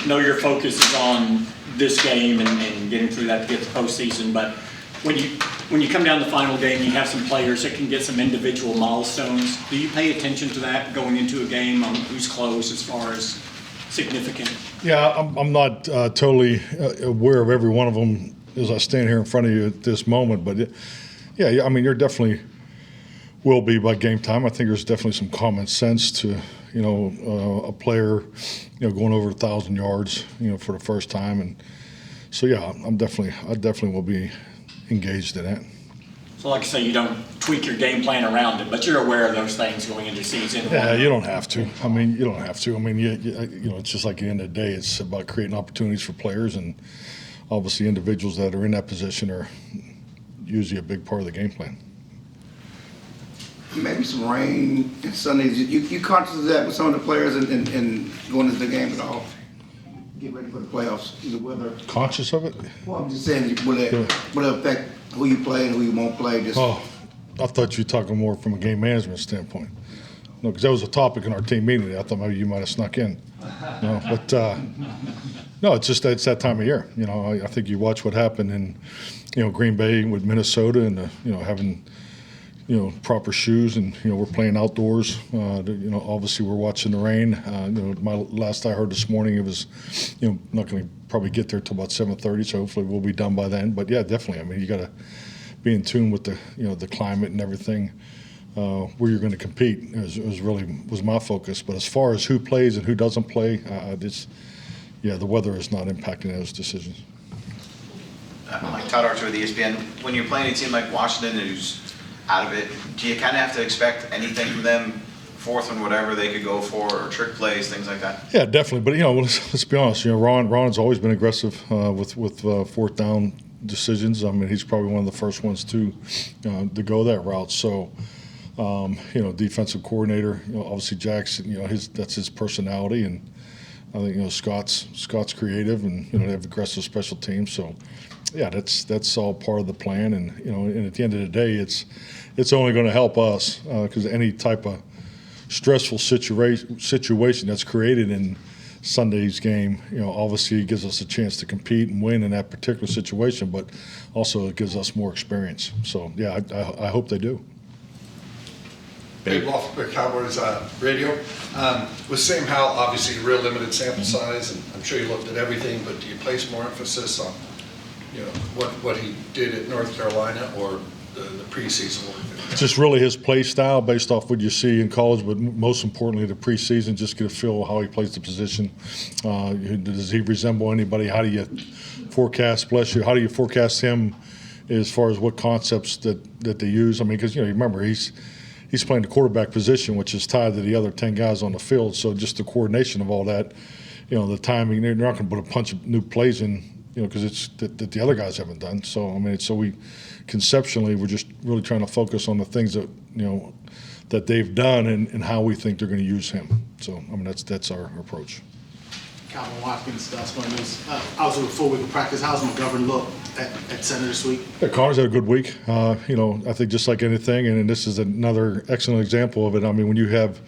Know your focus is on this game and getting through that to get the postseason, but when you come down the final game, you have some players that can get some individual milestones. Do you pay attention to that going into a game on who's close as far as significant? Yeah, I'm not totally aware of every one of them as I stand here in front of you at this moment, but yeah, I mean, you're definitely will be by game time. I think there's definitely some common sense to, a player, going over 1,000 yards, for the first time, and so yeah, I definitely will be engaged in that. So like I say, you don't tweak your game plan around it, but you're aware of those things going into season. Yeah, you don't have to. I mean, you don't have to. I mean, it's just like at the end of the day, it's about creating opportunities for players, and obviously individuals that are in that position are usually a big part of the game plan. Maybe some rain and Sundays. You conscious of that with some of the players and going into the game at all? Get ready for the playoffs, the weather. Conscious of it? Well, I'm just saying, will it affect who you play and who you won't play? Oh, I thought you were talking more from a game management standpoint. No, because that was a topic in our team meeting today. I thought maybe you might have snuck in. No, but no, it's just it's that time of year. I think you watch what happened in Green Bay with Minnesota and having proper shoes, and we're playing outdoors. Obviously we're watching the rain. My last I heard this morning, it was not going to probably get there till about 7:30, so hopefully we'll be done by then. But yeah, definitely. I mean, you got to be in tune with the the climate and everything. Where you're going to compete was my focus. But as far as who plays and who doesn't play, the weather is not impacting those decisions. Like Todd Archer with ESPN, when you're playing a team like Washington who's out of it, do you kind of have to expect anything from them, fourth and whatever they could go for, or trick plays, things like that? Yeah, definitely. But let's be honest. Ron's always been aggressive with fourth down decisions. I mean, he's probably one of the first ones to go that route. So, defensive coordinator, obviously Jackson, that's his personality, and I think Scott's creative, and they have aggressive special teams. So, yeah, that's all part of the plan, and and at the end of the day, it's only going to help us because any type of stressful situation that's created in Sunday's game, obviously it gives us a chance to compete and win in that particular situation, but also it gives us more experience. So yeah, I hope they do. Hey, Wolf, Cowboys radio. With Sam Howell, obviously real limited sample size, and I'm sure you looked at everything, but do you place more emphasis on what he did at North Carolina or the preseason work? Just really his play style based off what you see in college, but most importantly the preseason, just get a feel of how he plays the position. Does he resemble anybody? How do you forecast, how do you forecast him as far as what concepts that they use? I mean, because remember he's playing the quarterback position, which is tied to the other 10 guys on the field. So just the coordination of all that, the timing, they're not going to put a bunch of new plays in, because it's that the other guys haven't done. So, I mean, we conceptually, we're just really trying to focus on the things that, that they've done and how we think they're going to use him. So, I mean, that's our approach. Calvin Watkins, Sporting News. I was with a full week of practice. How's McGovern look at center this week? Yeah, Connor's had a good week. I think just like anything, and this is another excellent example of it. I mean, when you have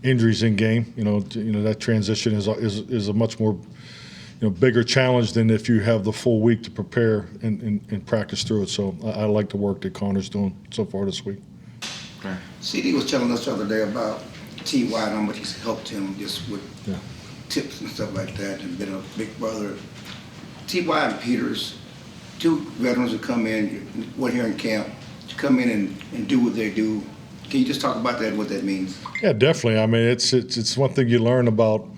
injuries in game, that transition is a much more bigger challenge than if you have the full week to prepare and practice through it. So I like the work that Connor's doing so far this week. Okay. CD was telling us the other day about T.Y. and how much he's helped him just with tips and stuff like that, and been a big brother. T.Y. and Peters, two veterans who come in, we're here in camp, to come in and do what they do. Can you just talk about that, what that means? Yeah, definitely. I mean, it's one thing you learn about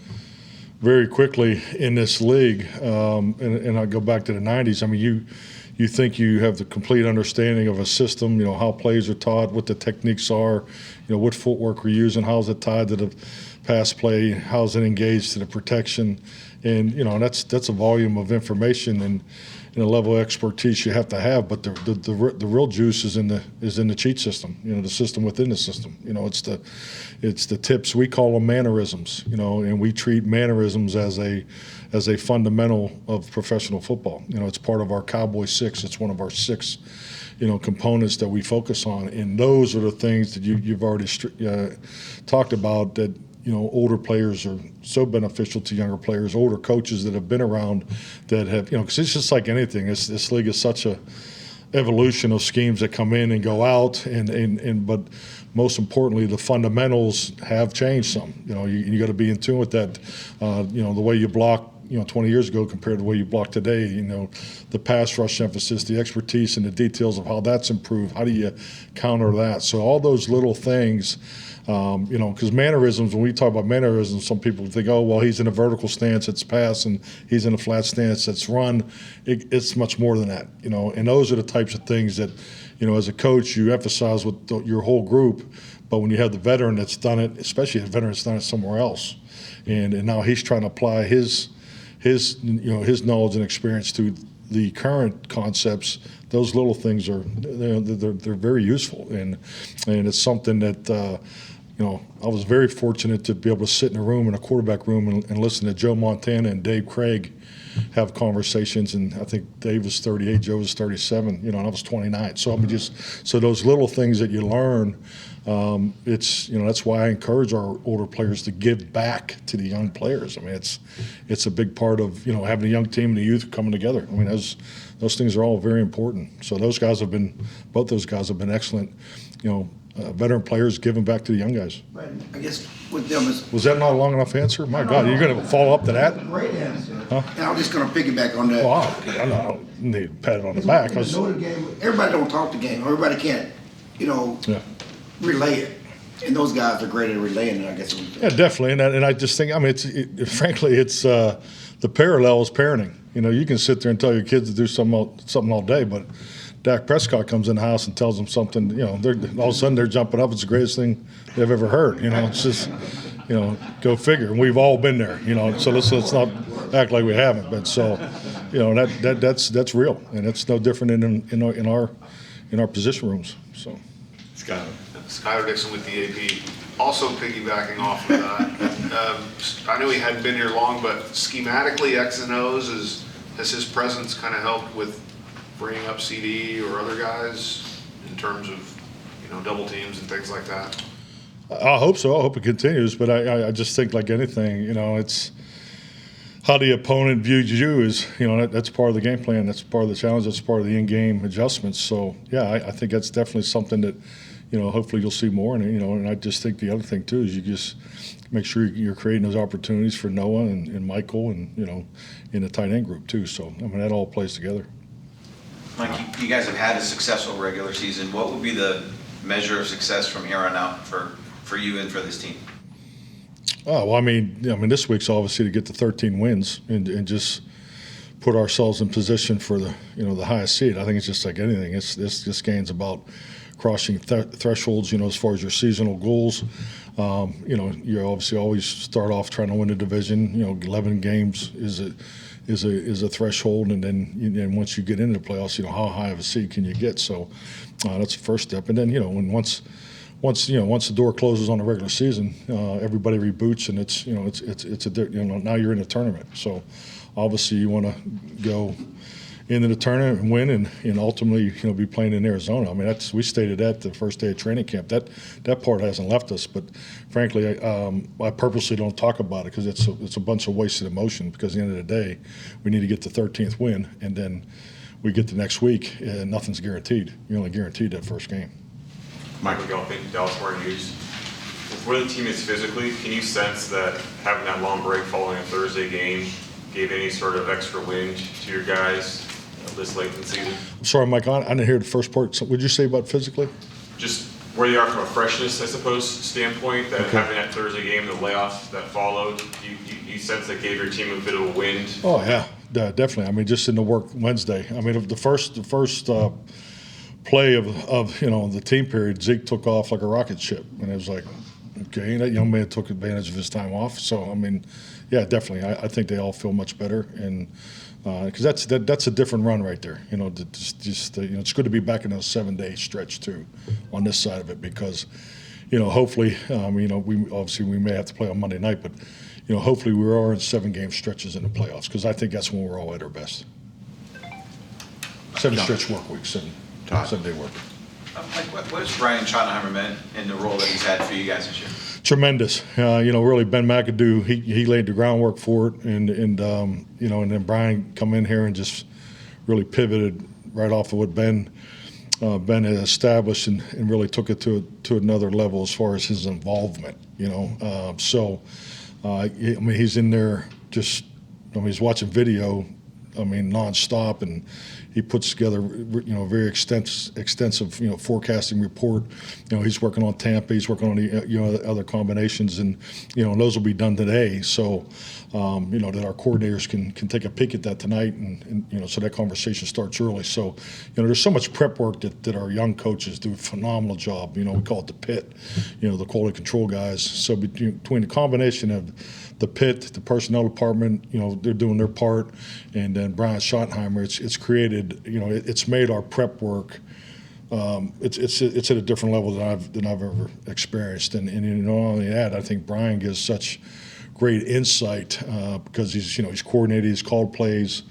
very quickly in this league, and I go back to the 90s. I mean, you think you have the complete understanding of a system, how plays are taught, what the techniques are, what footwork we're using, how's it tied to the pass play, how's it engaged to the protection, and that's a volume of information and a level of expertise you have to have. But the real juice is in the cheat system, the system within the system. It's the tips, we call them mannerisms, and we treat mannerisms as a fundamental of professional football. It's part of our Cowboys 6. It's one of our 6 components that we focus on, and those are the things that you've already talked about that older players are so beneficial to younger players, older coaches that have been around that have, because it's just like anything. This league is such a evolution of schemes that come in and go out, but most importantly, the fundamentals have changed some. You got to be in tune with that. The way you block 20 years ago compared to the way you block today, the pass rush emphasis, the expertise and the details of how that's improved. How do you counter that? So all those little things, because mannerisms, when we talk about mannerisms, some people think, oh, well, he's in a vertical stance, it's pass, and he's in a flat stance, it's run. It's much more than that, and those are the types of things that, as a coach, you emphasize with your whole group, but when you have the veteran that's done it, especially a veteran that's done it somewhere else, and now he's trying to apply his knowledge and experience to the current concepts, those little things they're very useful, and it's something that I was very fortunate to be able to sit in a room, in a quarterback room, and listen to Joe Montana and Dave Craig have conversations, and I think Dave was 38, Joe was 37, and I was 29. So so those little things that you learn, that's why I encourage our older players to give back to the young players. I mean, it's a big part of having a young team and the youth coming together. I mean, those things are all very important. So both those guys have been excellent. Veteran players giving back to the young guys. But I guess with them is. Was that not a long enough answer? My God, you're going to follow up to that? Great answer. Huh? And I'm just going to piggyback on that. Well, I don't need to pat it on the back. Know the game. Everybody don't talk the game. Everybody can't, relay it. And those guys are great at relaying it, I guess. Yeah, definitely. And I just think, frankly, it's the parallel is parenting. You can sit there and tell your kids to do something all day, but Dak Prescott comes in the house and tells them something, all of a sudden they're jumping up. It's the greatest thing they've ever heard. It's just, go figure. And we've all been there, so let's not act like we haven't. But so, that's real, and it's no different in our position rooms. So, Skylar Dixon with the AP, also piggybacking off of that. I know he hadn't been here long, but schematically, X and O's, has his presence kind of helped with bringing up CD or other guys in terms of, double teams and things like that? I hope so. I hope it continues. But I just think, like anything, it's how the opponent views you is, that's part of the game plan. That's part of the challenge. That's part of the in-game adjustments. So, yeah, I think that's definitely something that, hopefully you'll see more. And I just think the other thing, too, is you just make sure you're creating those opportunities for Noah and Michael and, in the tight end group, too. So, that all plays together. Mike, you guys have had a successful regular season. What would be the measure of success from here on out for you and for this team? Oh, well, this week's obviously to get to 13 wins and just put ourselves in position for the highest seed. I think it's just like anything. This game's about crossing thresholds, as far as your seasonal goals. You obviously always start off trying to win the division. 11 games is a threshold, and then once you get into the playoffs, how high of a seed can you get? So that's the first step. And then once the door closes on the regular season, everybody reboots, and it's now you're in a tournament. So obviously you want to go into the tournament and win, and ultimately be playing in Arizona. We stated that the first day of training camp. That part hasn't left us, but frankly, I purposely don't talk about it because it's a bunch of wasted emotion. Because at the end of the day, we need to get the 13th win, and then we get the next week, and nothing's guaranteed. You're only guaranteed that first game. Michael Gelfin, Dallas Morning News. Where the team is physically, can you sense that having that long break following a Thursday game gave any sort of extra wind to your guys this late in the season? I'm sorry, Mike, I didn't hear the first part. So what did you say about physically? Just where they are from a freshness, I suppose, standpoint, that having that Thursday game, the layoff that followed, you sense that gave your team a bit of a wind? Oh, yeah, definitely. Just in the work Wednesday. The first play of the team period, Zeke took off like a rocket ship, and it was like, okay, that young man took advantage of his time off. So yeah, definitely. I think they all feel much better, and because that's a different run right there. It's good to be back in a 7-day stretch too, on this side of it, because hopefully we may have to play on Monday night, but hopefully we are in 7-game stretches in the playoffs, because I think that's when we're all at our best. 7-stretch work weeks, 7-day work. Mike, what has Brian Schottenheimer meant in the role that he's had for you guys this year? Tremendous. Really Ben McAdoo, he laid the groundwork for it, and then Brian come in here and just really pivoted right off of what Ben had established and really took it to another level as far as his involvement. He's in there he's watching video, nonstop, and he puts together, a very extensive, forecasting report. He's working on Tampa, he's working on the, other combinations, and those will be done today. So, that our coordinators can take a peek at that tonight, and so that conversation starts early. So, there's so much prep work that our young coaches do a phenomenal job. We call it the pit, the quality control guys. So between the combination of the pit, the personnel department, they're doing their part, and then Brian Schottenheimer, it's created, it's made our prep work. It's at a different level than I've ever experienced, and not only that, I think Brian gives such great insight because he's coordinated, he's called plays,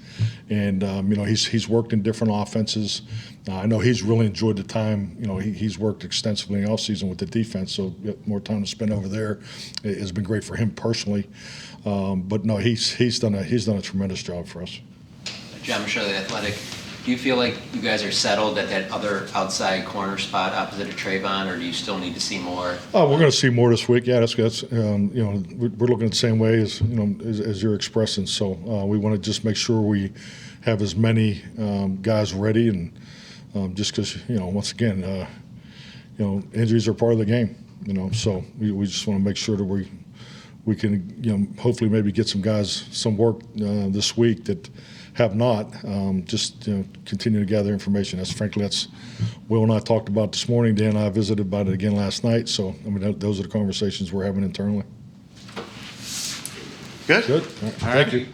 and he's worked in different offenses. I know he's really enjoyed the time. He's worked extensively in the offseason with the defense, so more time to spend over there has been great for him personally. But no, he's done a tremendous job for us. John Michelle, The Athletic. Do you feel like you guys are settled at that other outside corner spot opposite of Trayvon, or do you still need to see more? Oh, we're going to see more this week. Yeah, that's we're looking at the same way as you're expressing. So we want to just make sure we have as many guys ready, and just because once again, injuries are part of the game. So we just want to make sure that we can hopefully maybe get some guys some work this week that have not, just continue to gather information. That's Will and I talked about this morning. Dan and I visited about it again last night. So those are the conversations we're having internally. Good? Good. All right. Thank you.